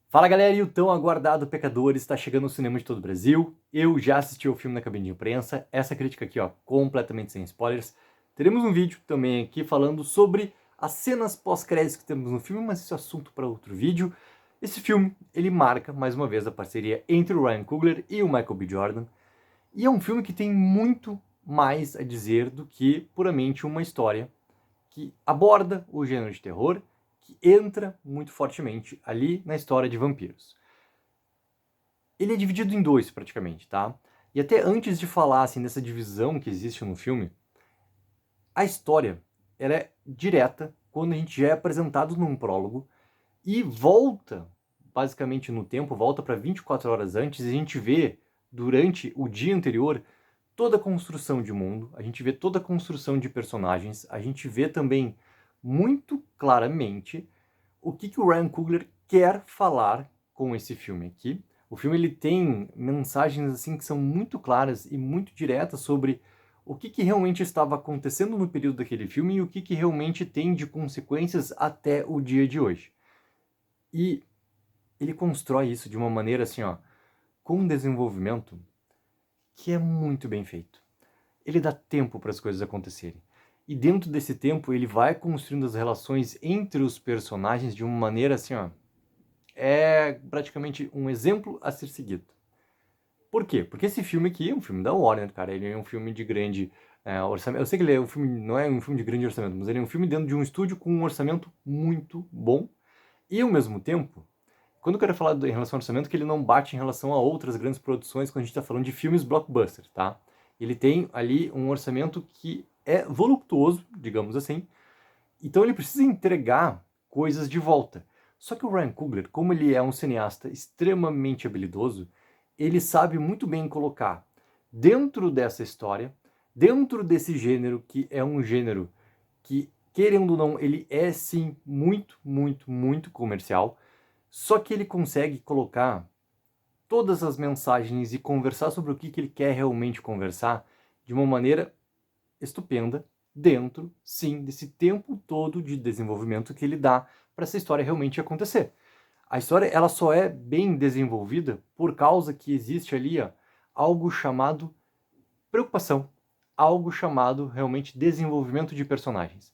Fala galera, e o tão aguardado Pecadores está chegando no cinema de todo o Brasil. Eu já assisti o filme na cabine de imprensa. Essa crítica aqui, ó, completamente sem spoilers. Teremos um vídeo também aqui falando sobre as cenas pós-créditos que temos no filme, mas esse é assunto para outro vídeo. Esse filme, ele marca, mais uma vez, a parceria entre o Ryan Coogler e o Michael B. Jordan. E é um filme que tem muito mais a dizer do que puramente uma história que aborda o gênero de terror, que entra muito fortemente ali na história de vampiros. Ele é dividido em dois, praticamente, tá? E até antes de falar, assim, dessa divisão que existe no filme, a história, ela é direta quando a gente já é apresentado num prólogo e volta, basicamente no tempo, volta para 24 horas antes e a gente vê, durante o dia anterior, toda a construção de mundo, a gente vê toda a construção de personagens, a gente vê também muito claramente o que o Ryan Coogler quer falar com esse filme aqui. O filme ele tem mensagens assim que são muito claras e muito diretas sobre o que realmente estava acontecendo no período daquele filme e o que realmente tem de consequências até o dia de hoje. E ele constrói isso de uma maneira assim, ó, com um desenvolvimento que é muito bem feito. Ele dá tempo para as coisas acontecerem. E dentro desse tempo ele vai construindo as relações entre os personagens de uma maneira assim, ó, é praticamente um exemplo a ser seguido. Por quê? Porque esse filme aqui é um filme da Warner, cara. Ele é um filme de grande orçamento. Eu sei que ele é um filme, não é um filme de grande orçamento, mas ele é um filme dentro de um estúdio com um orçamento muito bom. E ao mesmo tempo, quando eu quero falar em relação ao orçamento, que ele não bate em relação a outras grandes produções quando a gente está falando de filmes blockbusters, tá? Ele tem ali um orçamento que é voluptuoso, digamos assim. Então ele precisa entregar coisas de volta. Só que o Ryan Coogler, como ele é um cineasta extremamente habilidoso, ele sabe muito bem colocar dentro dessa história, dentro desse gênero, que é um gênero que, querendo ou não, ele é sim muito, muito, muito comercial, só que ele consegue colocar todas as mensagens e conversar sobre o que ele quer realmente conversar de uma maneira estupenda, dentro, sim, desse tempo todo de desenvolvimento que ele dá para essa história realmente acontecer. A história ela só é bem desenvolvida por causa que existe ali ó, algo chamado preocupação, algo chamado realmente desenvolvimento de personagens.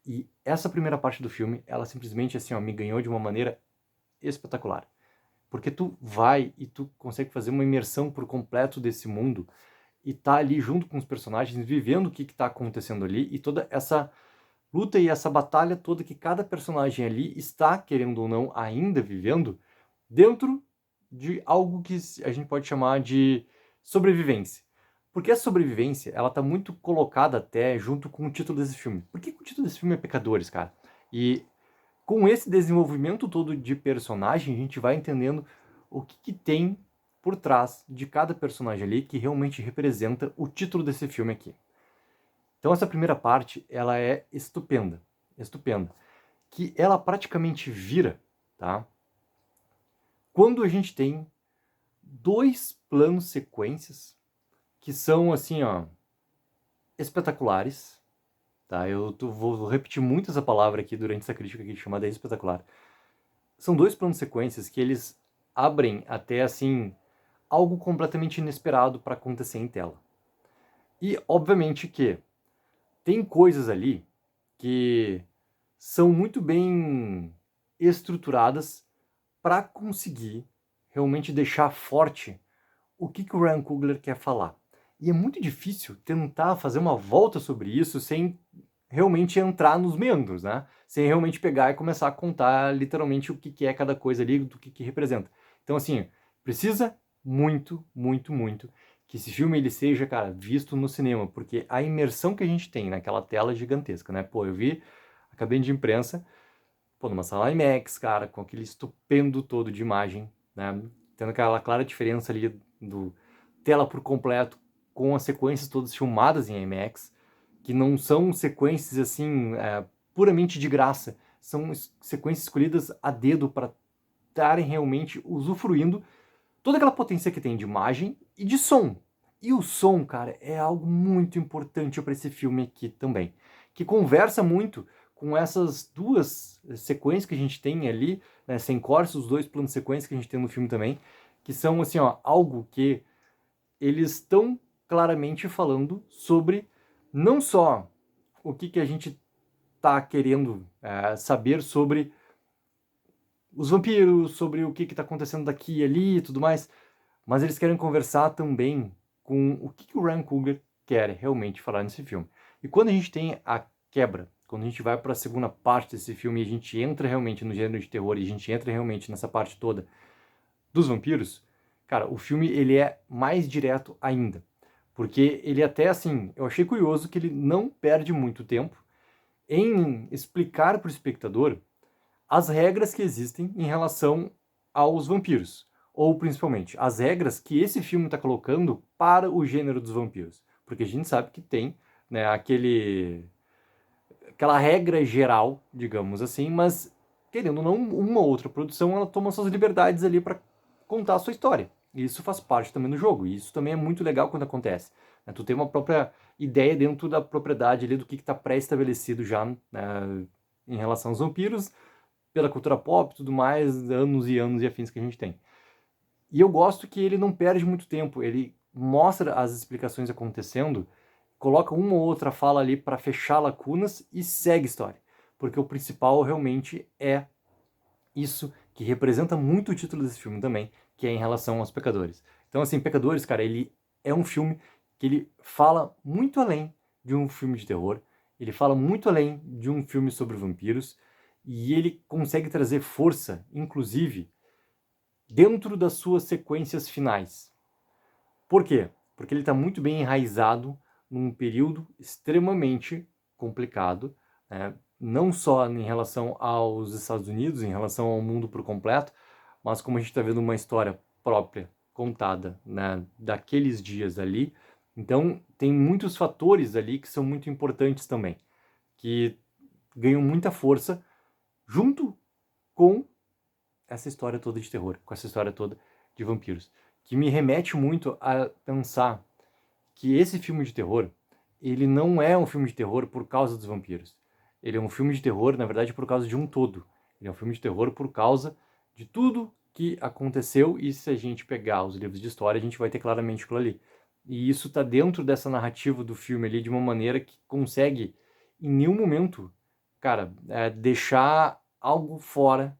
E essa primeira parte do filme, ela simplesmente assim, ó, me ganhou de uma maneira espetacular. Porque tu vai e tu consegue fazer uma imersão por completo desse mundo e tá ali junto com os personagens, vivendo o que tá acontecendo ali e toda essa luta e essa batalha toda que cada personagem ali está, querendo ou não, ainda vivendo dentro de algo que a gente pode chamar de sobrevivência. Porque a sobrevivência, ela tá muito colocada até junto com o título desse filme. Por que o título desse filme é Pecadores, cara? E com esse desenvolvimento todo de personagem, a gente vai entendendo o que tem por trás de cada personagem ali que realmente representa o título desse filme aqui. Então essa primeira parte, ela é estupenda, estupenda, que ela praticamente vira, tá? Quando a gente tem dois planos sequências que são assim, ó, espetaculares, tá? Vou repetir muito essa palavra aqui durante essa crítica aqui chamada espetacular. São dois planos sequências que eles abrem até assim algo completamente inesperado para acontecer em tela. E obviamente que tem coisas ali que são muito bem estruturadas para conseguir realmente deixar forte o que o Ryan Coogler quer falar. E é muito difícil tentar fazer uma volta sobre isso sem realmente entrar nos meandros, né? Sem realmente pegar e começar a contar literalmente o que é cada coisa ali, do que representa. Então, assim, precisa muito, muito, muito que esse filme ele seja, cara, visto no cinema, porque a imersão que a gente tem naquela tela gigantesca, né? Pô, eu vi a cabine de imprensa, pô, numa sala IMAX, cara, com aquele estupendo todo de imagem, né? Tendo aquela clara diferença ali do tela por completo com as sequências todas filmadas em IMAX, que não são sequências assim puramente de graça, são sequências escolhidas a dedo para estarem realmente usufruindo toda aquela potência que tem de imagem e de som. E o som, cara, é algo muito importante para esse filme aqui também, que conversa muito com essas duas sequências que a gente tem ali, né, sem cortes, os dois planos de sequência que a gente tem no filme também, que são, assim, ó, algo que eles estão claramente falando sobre não só o que a gente tá querendo saber sobre os vampiros, sobre o que tá acontecendo daqui e ali e tudo mais, mas eles querem conversar também com o que o Ryan Coogler quer realmente falar nesse filme. E quando a gente tem a quebra, quando a gente vai para a segunda parte desse filme e a gente entra realmente no gênero de terror e a gente entra realmente nessa parte toda dos vampiros, cara, o filme ele é mais direto ainda. Porque ele até, assim, eu achei curioso que ele não perde muito tempo em explicar para o espectador as regras que existem em relação aos vampiros. Ou, principalmente, as regras que esse filme está colocando para o gênero dos vampiros. Porque a gente sabe que tem, né, aquela regra geral, digamos assim, mas, querendo ou não, uma outra produção, ela toma suas liberdades ali para contar a sua história. E isso faz parte também do jogo. E isso também é muito legal quando acontece. Né? Tu tem uma própria ideia dentro da propriedade ali do que está pré-estabelecido já, né, em relação aos vampiros, pela cultura pop e tudo mais, anos e anos e afins que a gente tem. E eu gosto que ele não perde muito tempo, ele mostra as explicações acontecendo, coloca uma ou outra fala ali para fechar lacunas e segue a história. Porque o principal realmente é isso que representa muito o título desse filme também, que é em relação aos pecadores. Então, assim, Pecadores, cara, ele é um filme que ele fala muito além de um filme de terror, ele fala muito além de um filme sobre vampiros, e ele consegue trazer força, inclusive, dentro das suas sequências finais. Por quê? Porque ele está muito bem enraizado num período extremamente complicado, né? Não só em relação aos Estados Unidos, em relação ao mundo por completo, mas como a gente está vendo uma história própria, contada, né, daqueles dias ali. Então, tem muitos fatores ali que são muito importantes também, que ganham muita força junto com essa história toda de terror, com essa história toda de vampiros, que me remete muito a pensar que esse filme de terror, ele não é um filme de terror por causa dos vampiros. Ele é um filme de terror, na verdade, por causa de um todo. Ele é um filme de terror por causa de tudo que aconteceu, e se a gente pegar os livros de história, a gente vai ter claramente aquilo ali. E isso está dentro dessa narrativa do filme ali de uma maneira que consegue, em nenhum momento, cara, deixar algo fora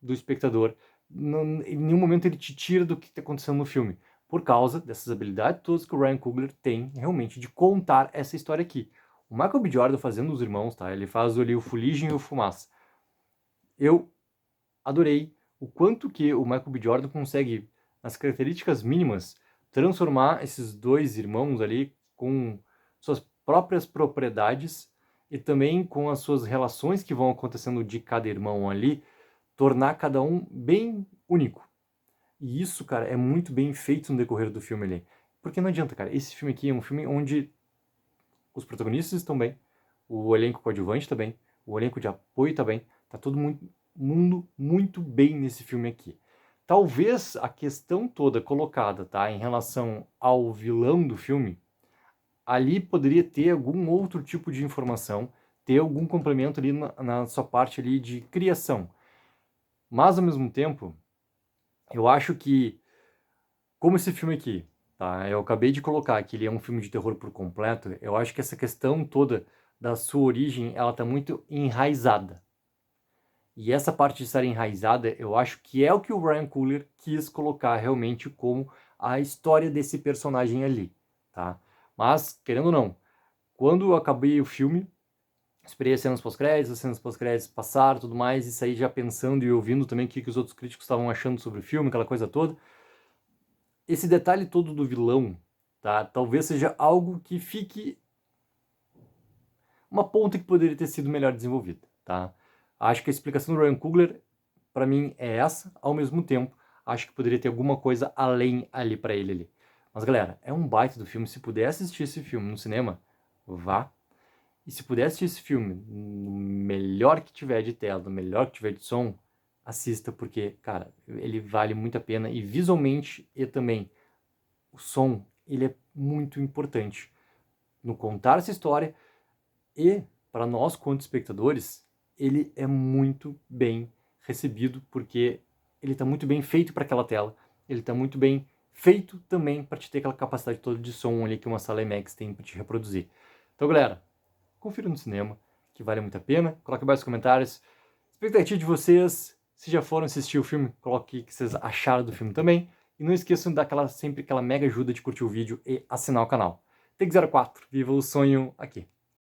do espectador. Em nenhum momento ele te tira do que está acontecendo no filme, por causa dessas habilidades todas que o Ryan Coogler tem realmente de contar essa história aqui. O Michael B. Jordan fazendo os irmãos, tá? Ele faz ali o Fuligem e o Fumaça. Eu adorei o quanto que o Michael B. Jordan consegue, nas características mínimas, transformar esses dois irmãos ali com suas próprias propriedades e também com as suas relações que vão acontecendo de cada irmão ali, tornar cada um bem único. E isso, cara, é muito bem feito no decorrer do filme ali. Porque não adianta, cara, esse filme aqui é um filme onde os protagonistas estão bem, o elenco coadjuvante está bem, o elenco de apoio está bem, tá todo mundo muito bem nesse filme aqui. Talvez a questão toda colocada, tá, em relação ao vilão do filme, ali poderia ter algum outro tipo de informação, ter algum complemento ali na sua parte ali de criação. Mas, ao mesmo tempo, eu acho que, como esse filme aqui, tá? Eu acabei de colocar que ele é um filme de terror por completo, eu acho que essa questão toda da sua origem, ela tá muito enraizada. E essa parte de estar enraizada, eu acho que é o que o Ryan Coogler quis colocar realmente como a história desse personagem ali, tá? Mas, querendo ou não, quando eu acabei o filme, esperei as cenas pós-créditos passaram, tudo mais, e saí já pensando e ouvindo também o que os outros críticos estavam achando sobre o filme, aquela coisa toda. Esse detalhe todo do vilão, tá? Talvez seja algo que fique uma ponta que poderia ter sido melhor desenvolvida, tá? Acho que a explicação do Ryan Coogler, para mim, é essa. Ao mesmo tempo, acho que poderia ter alguma coisa além ali para ele ali. Mas, galera, é um baita do filme. Se puder assistir esse filme no cinema, vá. E se puder assistir esse filme no melhor que tiver de tela, no melhor que tiver de som, assista, porque, cara, ele vale muito a pena. E visualmente, e também, o som, ele é muito importante no contar essa história e para nós quanto espectadores, ele é muito bem recebido, porque ele está muito bem feito para aquela tela, ele está muito bem feito também para te ter aquela capacidade toda de som ali que uma sala IMAX tem para te reproduzir. Então, galera, confira no cinema, que vale muito a pena. Coloque abaixo nos comentários expectativa de vocês. Se já foram assistir o filme, coloque o que vocês acharam do filme também. E não esqueçam de dar sempre aquela mega ajuda de curtir o vídeo e assinar o canal. Take04, viva o sonho aqui.